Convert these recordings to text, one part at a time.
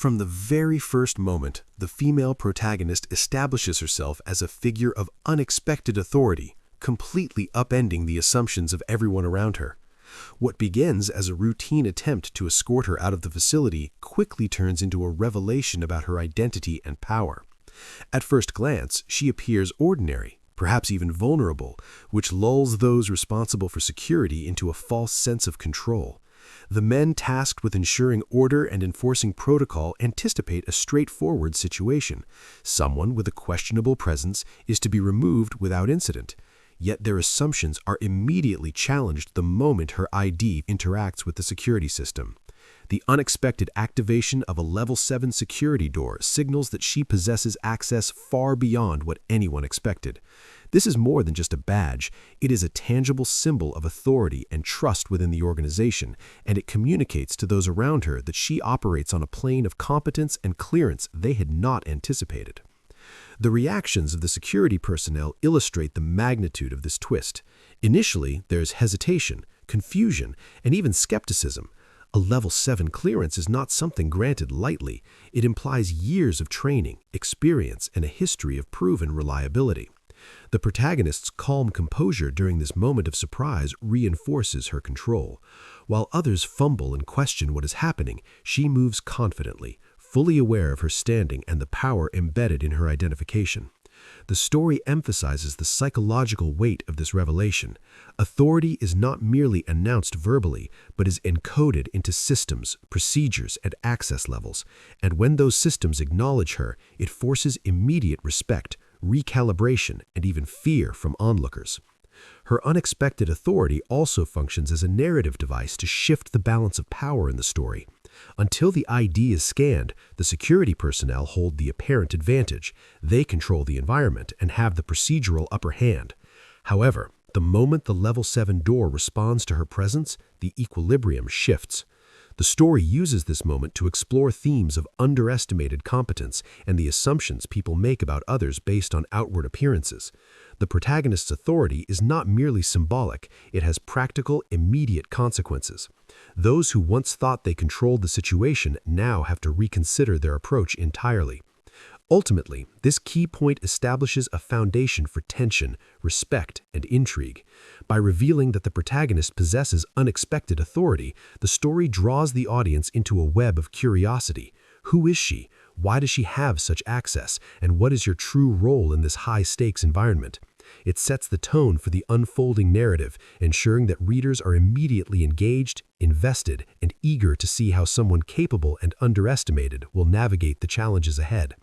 From the very first moment, the female protagonist establishes herself as a figure of unexpected authority, completely upending the assumptions of everyone around her. What begins as a routine attempt to escort her out of the facility quickly turns into a revelation about her identity and power. At first glance, she appears ordinary, perhaps even vulnerable, which lulls those responsible for security into a false sense of control. The men tasked with ensuring order and enforcing protocol anticipate a straightforward situation. Someone with a questionable presence is to be removed without incident. Yet their assumptions are immediately challenged the moment her ID interacts with the security system. The unexpected activation of a Level 7 security door signals that she possesses access far beyond what anyone expected. This is more than just a badge. It is a tangible symbol of authority and trust within the organization, and it communicates to those around her that she operates on a plane of competence and clearance they had not anticipated. The reactions of the security personnel illustrate the magnitude of this twist. Initially, there's hesitation, confusion, and even skepticism. A Level 7 clearance is not something granted lightly. It implies years of training, experience, and a history of proven reliability. The protagonist's calm composure during this moment of surprise reinforces her control. While others fumble and question what is happening, she moves confidently, fully aware of her standing and the power embedded in her identification. The story emphasizes the psychological weight of this revelation. Authority is not merely announced verbally, but is encoded into systems, procedures, and access levels. And when those systems acknowledge her, it forces immediate respect, recalibration, and even fear from onlookers. Her unexpected authority also functions as a narrative device to shift the balance of power in the story. Until the ID is scanned, the security personnel hold the apparent advantage. They control the environment and have the procedural upper hand. However, the moment the Level 7 door responds to her presence, the equilibrium shifts. The story uses this moment to explore themes of underestimated competence and the assumptions people make about others based on outward appearances. The protagonist's authority is not merely symbolic, it has practical, immediate consequences. Those who once thought they controlled the situation now have to reconsider their approach entirely. Ultimately, this key point establishes a foundation for tension, respect, and intrigue. By revealing that the protagonist possesses unexpected authority, the story draws the audience into a web of curiosity. Who is she? Why does she have such access? And what is your true role in this high-stakes environment? It sets the tone for the unfolding narrative, ensuring that readers are immediately engaged, invested, and eager to see how someone capable and underestimated will navigate the challenges ahead.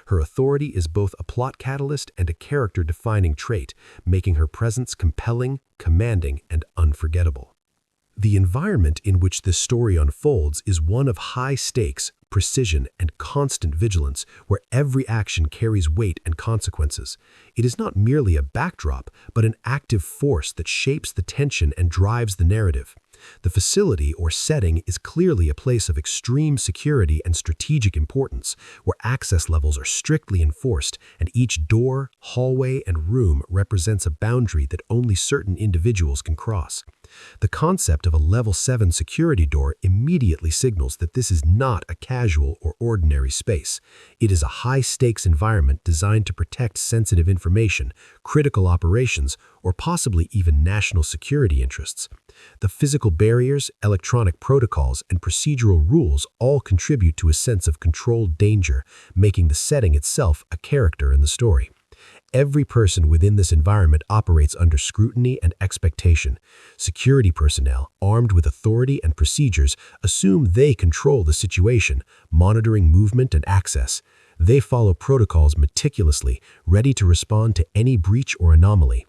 Her authority is both a plot catalyst and a character-defining trait, making her presence compelling, commanding, and unforgettable. The environment in which this story unfolds is one of high stakes, precision, and constant vigilance, where every action carries weight and consequences. It is not merely a backdrop, but an active force that shapes the tension and drives the narrative. The facility or setting is clearly a place of extreme security and strategic importance, where access levels are strictly enforced, and each door, hallway, and room represents a boundary that only certain individuals can cross. The concept of a Level 7 security door immediately signals that this is not a casual or ordinary space. It is a high-stakes environment designed to protect sensitive information, critical operations, or possibly even national security interests. The physical barriers, electronic protocols, and procedural rules all contribute to a sense of controlled danger, making the setting itself a character in the story. Every person within this environment operates under scrutiny and expectation. Security personnel, armed with authority and procedures, assume they control the situation, monitoring movement and access. They follow protocols meticulously, ready to respond to any breach or anomaly.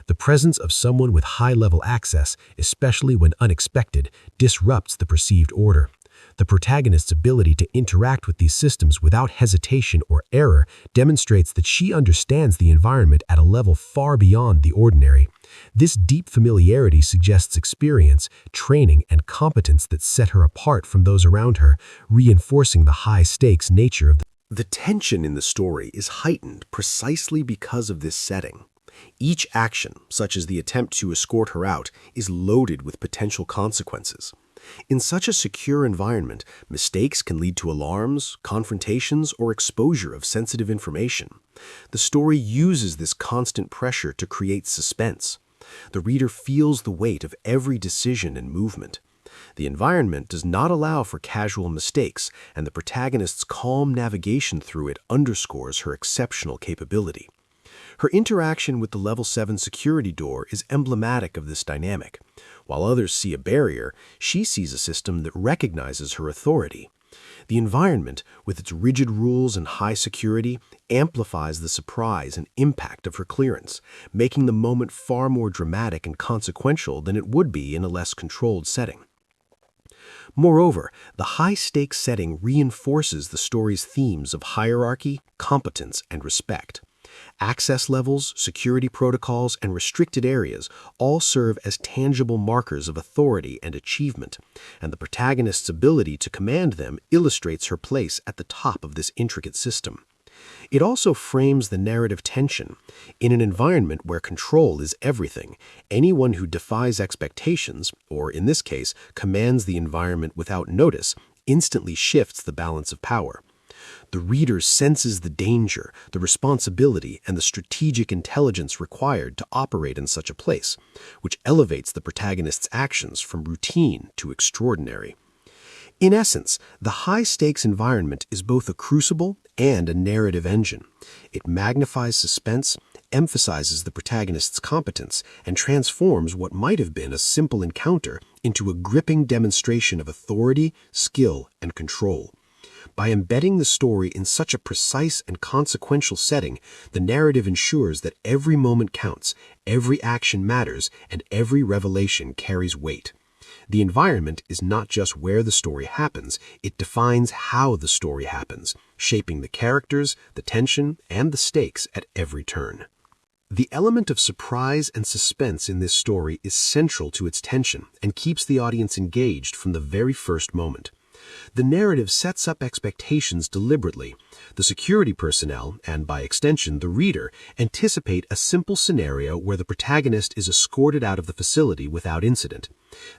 The presence of someone with high-level access, especially when unexpected, disrupts the perceived order. The protagonist's ability to interact with these systems without hesitation or error demonstrates that she understands the environment at a level far beyond the ordinary. This deep familiarity suggests experience, training, and competence that set her apart from those around her, reinforcing the high-stakes nature of the tension in the story is heightened precisely because of this setting. Each action, such as the attempt to escort her out, is loaded with potential consequences. In such a secure environment, mistakes can lead to alarms, confrontations, or exposure of sensitive information. The story uses this constant pressure to create suspense. The reader feels the weight of every decision and movement. The environment does not allow for casual mistakes, and the protagonist's calm navigation through it underscores her exceptional capability. Her interaction with the Level 7 security door is emblematic of this dynamic. While others see a barrier, she sees a system that recognizes her authority. The environment, with its rigid rules and high security, amplifies the surprise and impact of her clearance, making the moment far more dramatic and consequential than it would be in a less controlled setting. Moreover, the high-stakes setting reinforces the story's themes of hierarchy, competence, and respect. Access levels, security protocols, and restricted areas all serve as tangible markers of authority and achievement, and the protagonist's ability to command them illustrates her place at the top of this intricate system. It also frames the narrative tension. In an environment where control is everything, anyone who defies expectations, or in this case, commands the environment without notice, instantly shifts the balance of power. The reader senses the danger, the responsibility, and the strategic intelligence required to operate in such a place, which elevates the protagonist's actions from routine to extraordinary. In essence, the high-stakes environment is both a crucible and a narrative engine. It magnifies suspense, emphasizes the protagonist's competence, and transforms what might have been a simple encounter into a gripping demonstration of authority, skill, and control. By embedding the story in such a precise and consequential setting, the narrative ensures that every moment counts, every action matters, and every revelation carries weight. The environment is not just where the story happens, it defines how the story happens, shaping the characters, the tension, and the stakes at every turn. The element of surprise and suspense in this story is central to its tension and keeps the audience engaged from the very first moment. The narrative sets up expectations deliberately. The security personnel, and by extension the reader, anticipate a simple scenario where the protagonist is escorted out of the facility without incident.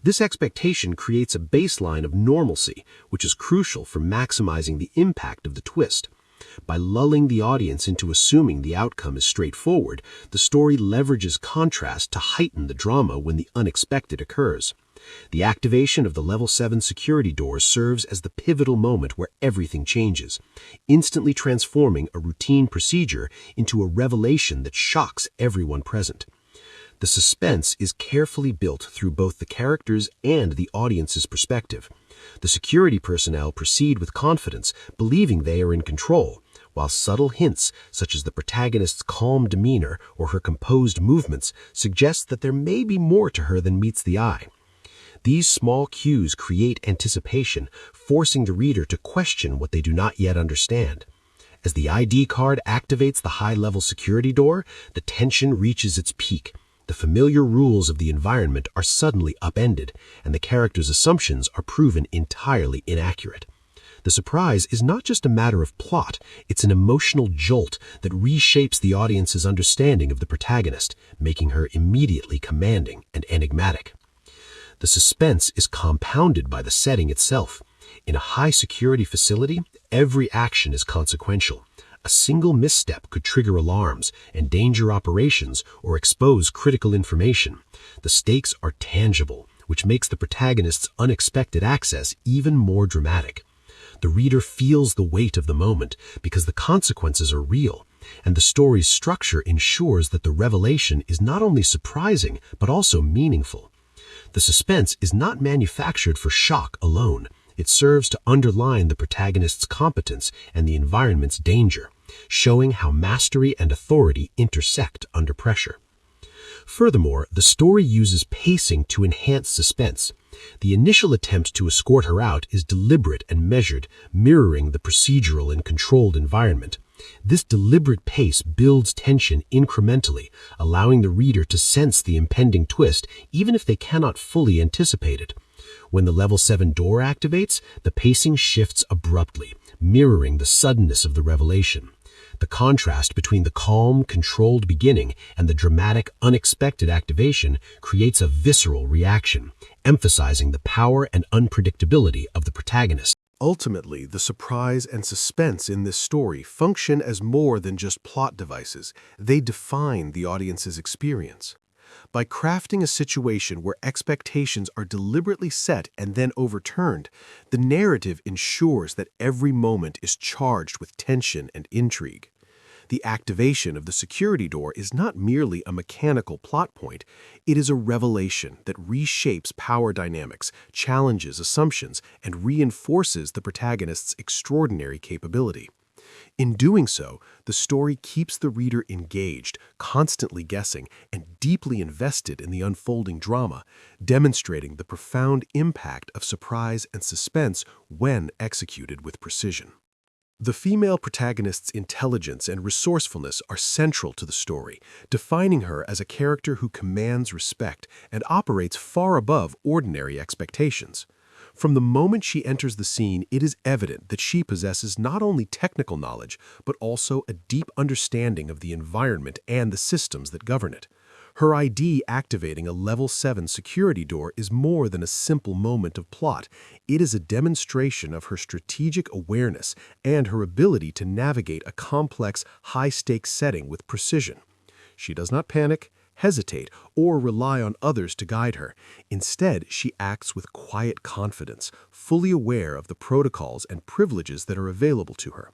This expectation creates a baseline of normalcy, which is crucial for maximizing the impact of the twist. By lulling the audience into assuming the outcome is straightforward, the story leverages contrast to heighten the drama when the unexpected occurs. The activation of the Level 7 security doors serves as the pivotal moment where everything changes, instantly transforming a routine procedure into a revelation that shocks everyone present. The suspense is carefully built through both the characters and the audience's perspective. The security personnel proceed with confidence, believing they are in control, while subtle hints, such as the protagonist's calm demeanor or her composed movements, suggest that there may be more to her than meets the eye. These small cues create anticipation, forcing the reader to question what they do not yet understand. As the ID card activates the high-level security door, the tension reaches its peak. The familiar rules of the environment are suddenly upended, and the character's assumptions are proven entirely inaccurate. The surprise is not just a matter of plot, it's an emotional jolt that reshapes the audience's understanding of the protagonist, making her immediately commanding and enigmatic. The suspense is compounded by the setting itself. In a high-security facility, every action is consequential. A single misstep could trigger alarms, endanger operations, or expose critical information. The stakes are tangible, which makes the protagonist's unexpected access even more dramatic. The reader feels the weight of the moment because the consequences are real, and the story's structure ensures that the revelation is not only surprising but also meaningful. The suspense is not manufactured for shock alone. It serves to underline the protagonist's competence and the environment's danger, showing how mastery and authority intersect under pressure. Furthermore, the story uses pacing to enhance suspense. The initial attempt to escort her out is deliberate and measured, mirroring the procedural and controlled environment. This deliberate pace builds tension incrementally, allowing the reader to sense the impending twist even if they cannot fully anticipate it. When the Level 7 door activates, the pacing shifts abruptly, mirroring the suddenness of the revelation. The contrast between the calm, controlled beginning and the dramatic, unexpected activation creates a visceral reaction, emphasizing the power and unpredictability of the protagonist. Ultimately, the surprise and suspense in this story function as more than just plot devices. They define the audience's experience. By crafting a situation where expectations are deliberately set and then overturned, the narrative ensures that every moment is charged with tension and intrigue. The activation of the security door is not merely a mechanical plot point, it is a revelation that reshapes power dynamics, challenges assumptions, and reinforces the protagonist's extraordinary capability. In doing so, the story keeps the reader engaged, constantly guessing, and deeply invested in the unfolding drama, demonstrating the profound impact of surprise and suspense when executed with precision. The female protagonist's intelligence and resourcefulness are central to the story, defining her as a character who commands respect and operates far above ordinary expectations. From the moment she enters the scene, it is evident that she possesses not only technical knowledge, but also a deep understanding of the environment and the systems that govern it. Her ID activating a Level 7 security door is more than a simple moment of plot. It is a demonstration of her strategic awareness and her ability to navigate a complex, high-stakes setting with precision. She does not panic, hesitate, or rely on others to guide her. Instead, she acts with quiet confidence, fully aware of the protocols and privileges that are available to her.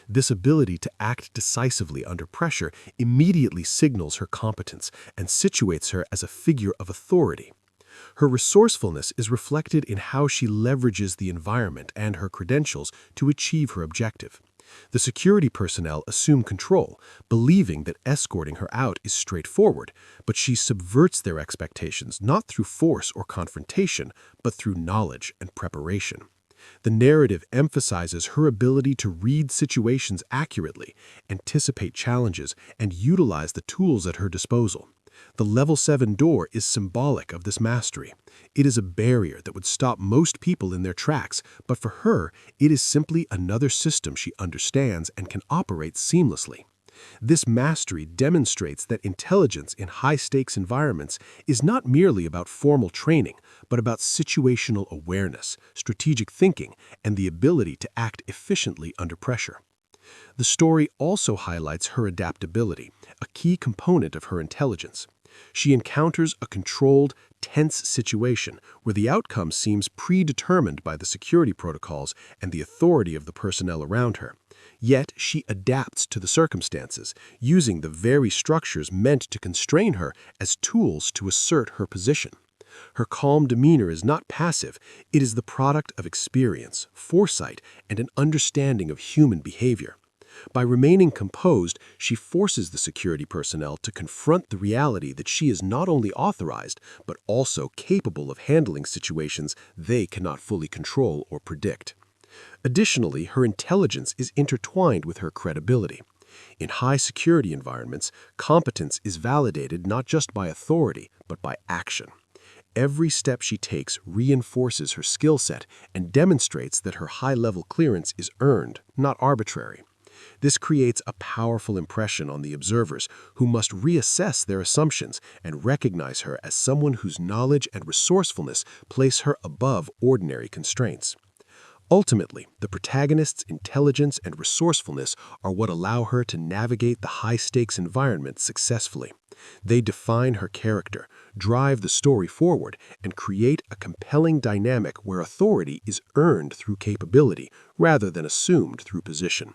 This ability to act decisively under pressure immediately signals her competence and situates her as a figure of authority. Her resourcefulness is reflected in how she leverages the environment and her credentials to achieve her objective. The security personnel assume control, believing that escorting her out is straightforward, but she subverts their expectations not through force or confrontation, but through knowledge and preparation. The narrative emphasizes her ability to read situations accurately, anticipate challenges, and utilize the tools at her disposal. The Level 7 door is symbolic of this mastery. It is a barrier that would stop most people in their tracks, but for her, it is simply another system she understands and can operate seamlessly. This mastery demonstrates that intelligence in high-stakes environments is not merely about formal training, but about situational awareness, strategic thinking, and the ability to act efficiently under pressure. The story also highlights her adaptability, a key component of her intelligence. She encounters a controlled, tense situation where the outcome seems predetermined by the security protocols and the authority of the personnel around her. Yet she adapts to the circumstances, using the very structures meant to constrain her as tools to assert her position. Her calm demeanor is not passive, it is the product of experience, foresight, and an understanding of human behavior. By remaining composed, she forces the security personnel to confront the reality that she is not only authorized, but also capable of handling situations they cannot fully control or predict. Additionally, her intelligence is intertwined with her credibility. In high-security environments, competence is validated not just by authority, but by action. Every step she takes reinforces her skill set and demonstrates that her high-level clearance is earned, not arbitrary. This creates a powerful impression on the observers, who must reassess their assumptions and recognize her as someone whose knowledge and resourcefulness place her above ordinary constraints. Ultimately, the protagonist's intelligence and resourcefulness are what allow her to navigate the high-stakes environment successfully. They define her character, drive the story forward, and create a compelling dynamic where authority is earned through capability rather than assumed through position.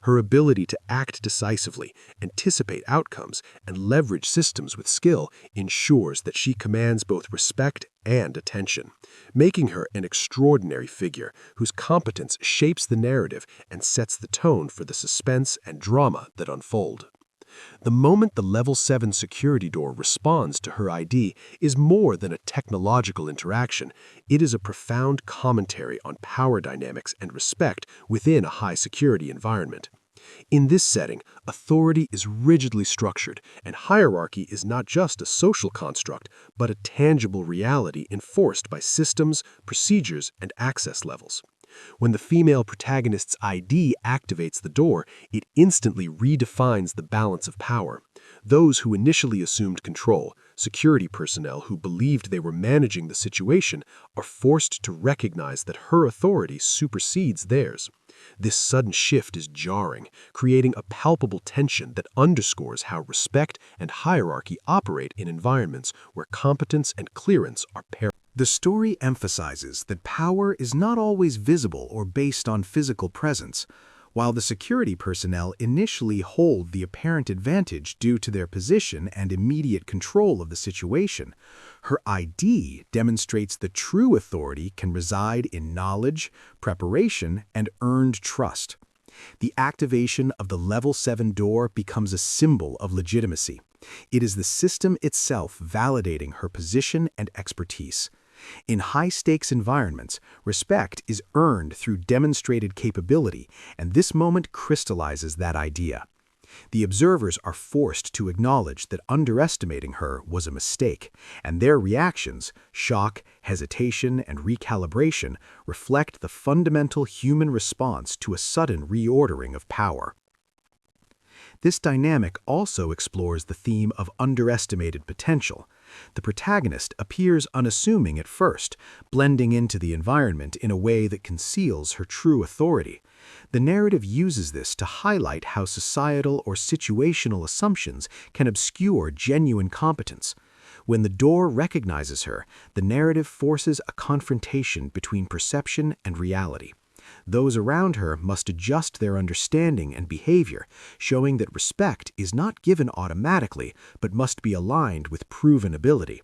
Her ability to act decisively, anticipate outcomes, and leverage systems with skill ensures that she commands both respect and attention, making her an extraordinary figure whose competence shapes the narrative and sets the tone for the suspense and drama that unfold. The moment the Level 7 security door responds to her ID is more than a technological interaction. It is a profound commentary on power dynamics and respect within a high-security environment. In this setting, authority is rigidly structured, and hierarchy is not just a social construct, but a tangible reality enforced by systems, procedures, and access levels. When the female protagonist's ID activates the door, it instantly redefines the balance of power. Those who initially assumed control, security personnel who believed they were managing the situation, are forced to recognize that her authority supersedes theirs. This sudden shift is jarring, creating a palpable tension that underscores how respect and hierarchy operate in environments where competence and clearance are paramount. The story emphasizes that power is not always visible or based on physical presence. While the security personnel initially hold the apparent advantage due to their position and immediate control of the situation, her ID demonstrates that true authority can reside in knowledge, preparation, and earned trust. The activation of the Level-7 door becomes a symbol of legitimacy. It is the system itself validating her position and expertise. In high-stakes environments, respect is earned through demonstrated capability, and this moment crystallizes that idea. The observers are forced to acknowledge that underestimating her was a mistake, and their reactions, shock, hesitation, and recalibration, reflect the fundamental human response to a sudden reordering of power. This dynamic also explores the theme of underestimated potential. The protagonist appears unassuming at first, blending into the environment in a way that conceals her true authority. The narrative uses this to highlight how societal or situational assumptions can obscure genuine competence. When the door recognizes her, the narrative forces a confrontation between perception and reality. Those around her must adjust their understanding and behavior, showing that respect is not given automatically, but must be aligned with proven ability.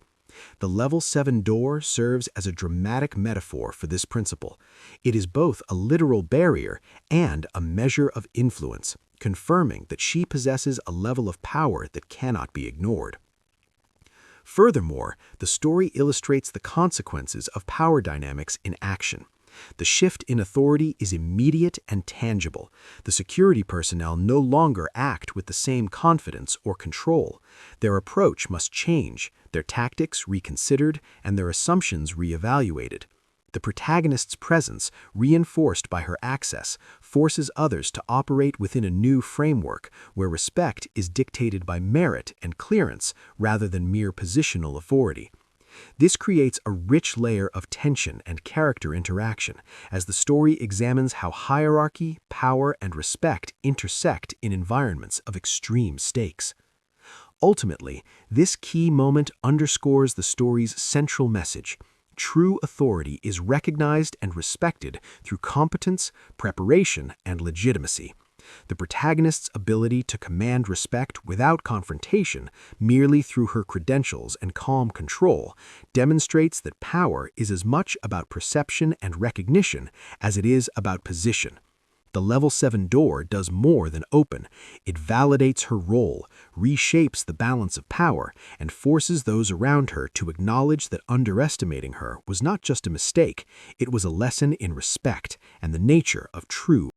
The Level-7 door serves as a dramatic metaphor for this principle. It is both a literal barrier and a measure of influence, confirming that she possesses a level of power that cannot be ignored. Furthermore, the story illustrates the consequences of power dynamics in action. The shift in authority is immediate and tangible. The security personnel no longer act with the same confidence or control. Their approach must change, their tactics reconsidered, and their assumptions reevaluated. The protagonist's presence, reinforced by her access, forces others to operate within a new framework where respect is dictated by merit and clearance rather than mere positional authority. This creates a rich layer of tension and character interaction as the story examines how hierarchy, power, and respect intersect in environments of extreme stakes. Ultimately, this key moment underscores the story's central message. True authority is recognized and respected through competence, preparation, and legitimacy. The protagonist's ability to command respect without confrontation, merely through her credentials and calm control, demonstrates that power is as much about perception and recognition as it is about position. The Level-7 door does more than open. It validates her role, reshapes the balance of power, and forces those around her to acknowledge that underestimating her was not just a mistake, it was a lesson in respect and the nature of true